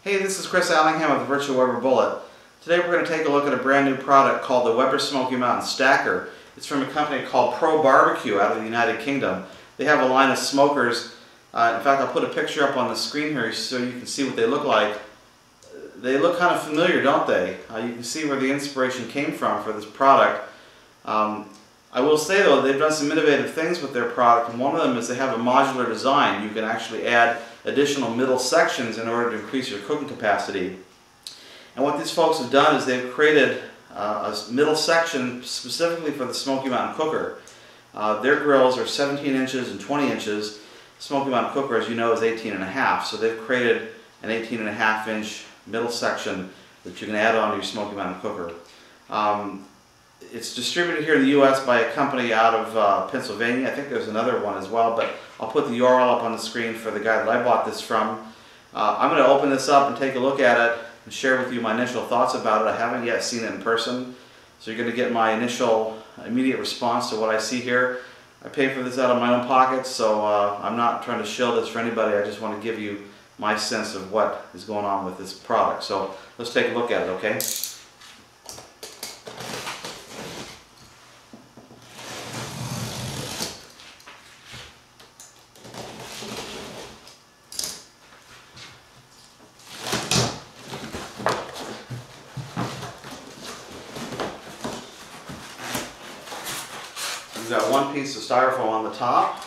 Hey, this is Chris Allingham of the Virtual Weber Bullet. Today we're going to take a look at a brand new product called the Weber Smokey Mountain Stacker. It's from a company called Pro Barbecue out of the United Kingdom. They have a line of smokers. In fact, I'll put a picture up on the screen here so you can see what they look like. They look kind of familiar, don't they? You can see where the inspiration came from for this product. I will say though, they've done some innovative things with their product, and one of them is they have a modular design. You can actually add additional middle sections in order to increase your cooking capacity. And what these folks have done is they've created a middle section specifically for the Smokey Mountain Cooker. Their grills are 17 inches and 20 inches. Smokey Mountain Cooker, as you know, is 18.5. So they've created an 18.5 inch middle section that you can add on to your Smokey Mountain Cooker. It's distributed here in the U.S. by a company out of Pennsylvania. I think there's another one as well, but I'll put the URL up on the screen for the guy that I bought this from. I'm going to open this up and take a look at it and share with you my initial thoughts about it. I haven't yet seen it in person, so you're going to get my initial immediate response to what I see here. I paid for this out of my own pocket, so I'm not trying to shill this for anybody. I just want to give you my sense of what is going on with this product. So let's take a look at it, okay? You've got one piece of styrofoam on the top.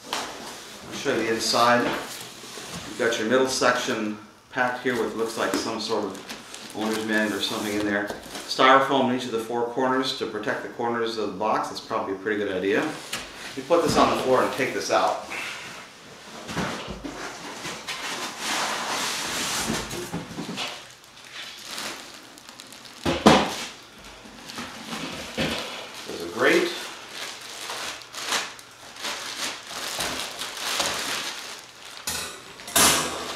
I'll show you the inside. You've got your middle section packed here with looks like some sort of owner's manual or something in there. Styrofoam in each of the four corners to protect the corners of the box. That's probably a pretty good idea. You put this on the floor and take this out. Great.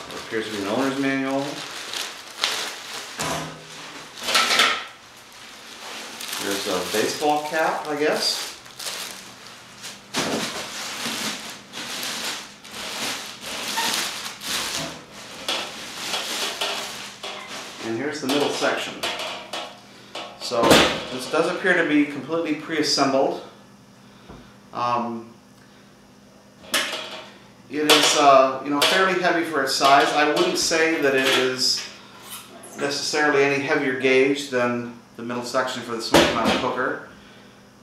There appears to be an owner's manual. There's a baseball cap, I guess. And here's the middle section. So this does appear to be completely pre-assembled. It is fairly heavy for its size. I wouldn't say that it is necessarily any heavier gauge than the middle section for the Smokey Mountain Cooker.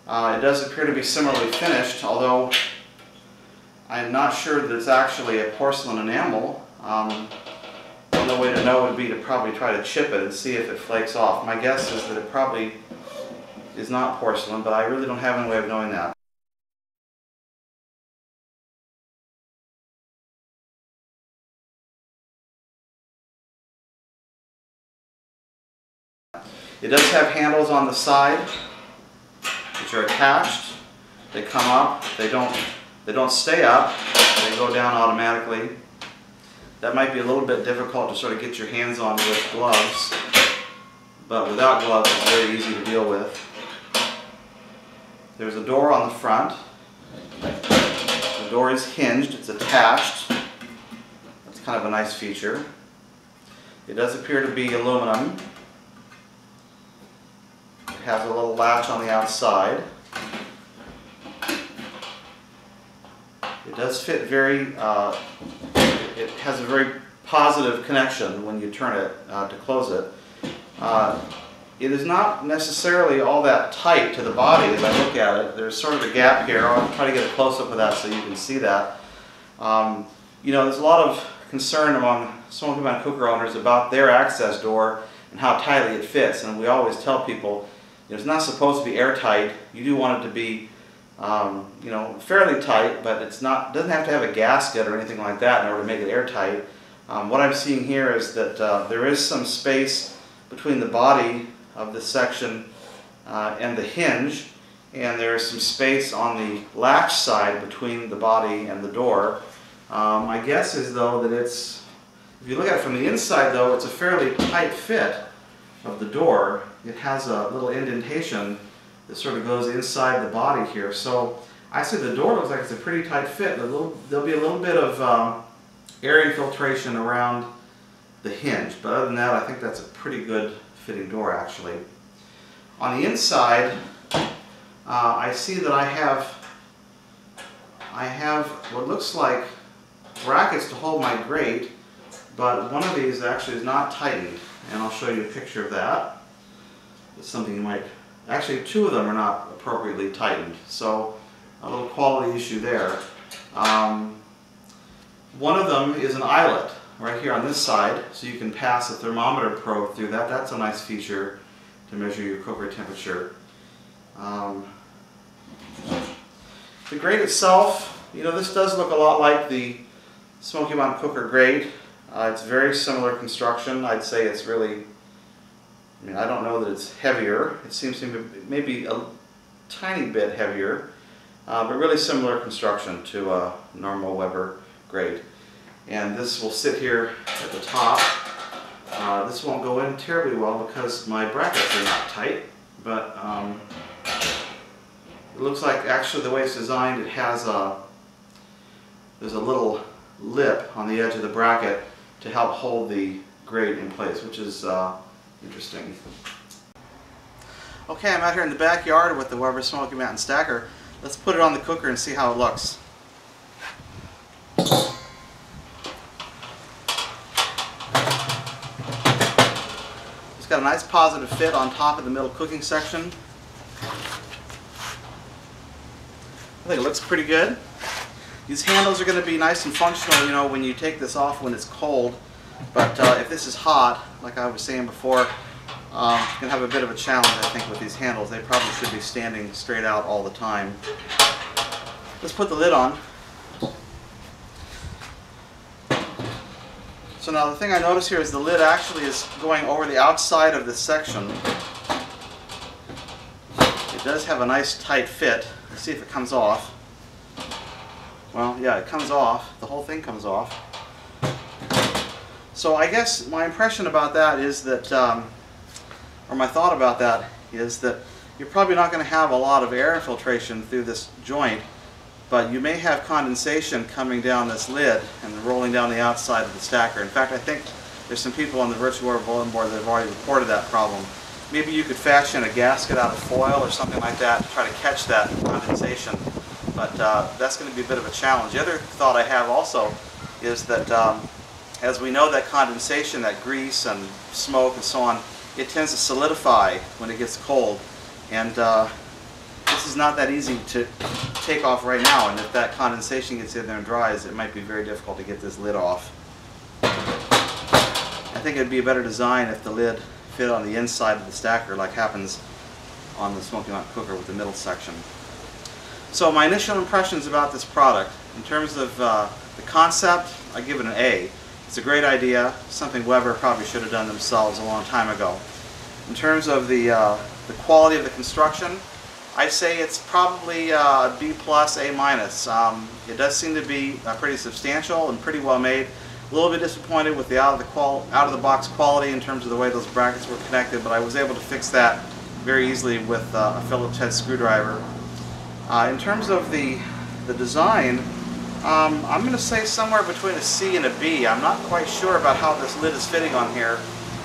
It does appear to be similarly finished, although I'm not sure that it's actually a porcelain enamel. The way to know would be to probably try to chip it and see if it flakes off. My guess is that it probably is not porcelain, but I really don't have any way of knowing that. It does have handles on the side which are attached. They come up. They don't stay up. They go down automatically. That might be a little bit difficult to sort of get your hands on with gloves, but without gloves it's very easy to deal with. There's a door on the front. The door is hinged, it's attached. That's kind of a nice feature. It does appear to be aluminum. It has a little latch on the outside. It does fit very it has a very positive connection when you turn it to close it. It is not necessarily all that tight to the body as I look at it. There's sort of a gap here. I'll try to get a close-up of that so you can see that. There's a lot of concern among Smokey Mountain Cooker owners about their access door and how tightly it fits. And we always tell people, it's not supposed to be airtight. You do want it to be fairly tight, but it doesn't have to have a gasket or anything like that in order to make it airtight. What I'm seeing here is that there is some space between the body of this section and the hinge, and there is some space on the latch side between the body and the door. My guess is though that if you look at it from the inside though, it's a fairly tight fit of the door. It has a little indentation that sort of goes inside the body here. So I say the door looks like it's a pretty tight fit. There'll be a little bit of air infiltration around the hinge, but other than that I think that's a pretty good fitting door actually. On the inside I see that I have what looks like brackets to hold my grate, but one of these actually is not tightened, and I'll show you a picture of that. It's something you might, actually two of them are not appropriately tightened, so a little quality issue there. One of them is an eyelet right here on this side, so you can pass a thermometer probe through that. That's a nice feature to measure your cooker temperature. The grate itself, you know, this does look a lot like the Smoky Mountain Cooker grate. It's very similar construction. I'd say it's really, I mean, I don't know that it's heavier. It seems to be maybe a tiny bit heavier, but really similar construction to a normal Weber grate. And this will sit here at the top. This won't go in terribly well because my brackets are not tight, but it looks like actually the way it's designed, it has there's a little lip on the edge of the bracket to help hold the grate in place, which is interesting. Okay, I'm out here in the backyard with the Weber Smokey Mountain Stacker. Let's put it on the cooker and see how it looks. It's got a nice positive fit on top of the middle cooking section. I think it looks pretty good. These handles are going to be nice and functional, you know, when you take this off when it's cold. But if this is hot, like I was saying before, you're going to have a bit of a challenge, I think, with these handles. They probably should be standing straight out all the time. Let's put the lid on. So now the thing I notice here is the lid actually is going over the outside of this section. It does have a nice tight fit. Let's see if it comes off. Well, yeah, it comes off. The whole thing comes off. So I guess my impression about that is that, or my thought about that is that you're probably not going to have a lot of air infiltration through this joint, but you may have condensation coming down this lid and rolling down the outside of the stacker. In fact, I think there's some people on the virtual Weber bulletin board that have already reported that problem. Maybe you could fashion a gasket out of foil or something like that to try to catch that condensation, but that's going to be a bit of a challenge. The other thought I have also is that as we know, that condensation, that grease and smoke and so on, it tends to solidify when it gets cold, and this is not that easy to take off right now, and if that condensation gets in there and dries, it might be very difficult to get this lid off. I think it would be a better design if the lid fit on the inside of the stacker like happens on the Smoky Mountain Cooker with the middle section. So my initial impressions about this product, in terms of the concept, I give it an A. It's a great idea, something Weber probably should have done themselves a long time ago. In terms of the quality of the construction, I'd say it's probably B+, A-. It does seem to be pretty substantial and pretty well made. A little bit disappointed with the out of the box quality in terms of the way those brackets were connected, but I was able to fix that very easily with a Phillips head screwdriver. In terms of the design, I'm going to say somewhere between a C and a B. I'm not quite sure about how this lid is fitting on here.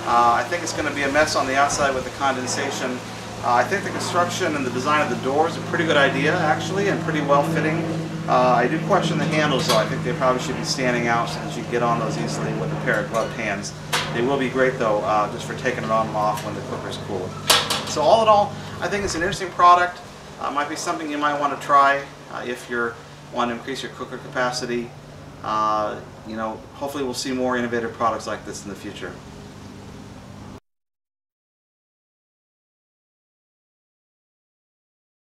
I think it's going to be a mess on the outside with the condensation. I think the construction and the design of the door is a pretty good idea, actually, and pretty well fitting. I do question the handles, though. I think they probably should be standing out so that you can get on those easily with a pair of gloved hands. They will be great, though, just for taking it on and off when the cooker's cool. So all in all, I think it's an interesting product. Might be something you might want to try if you want to increase your cooker capacity. You know, hopefully we'll see more innovative products like this in the future.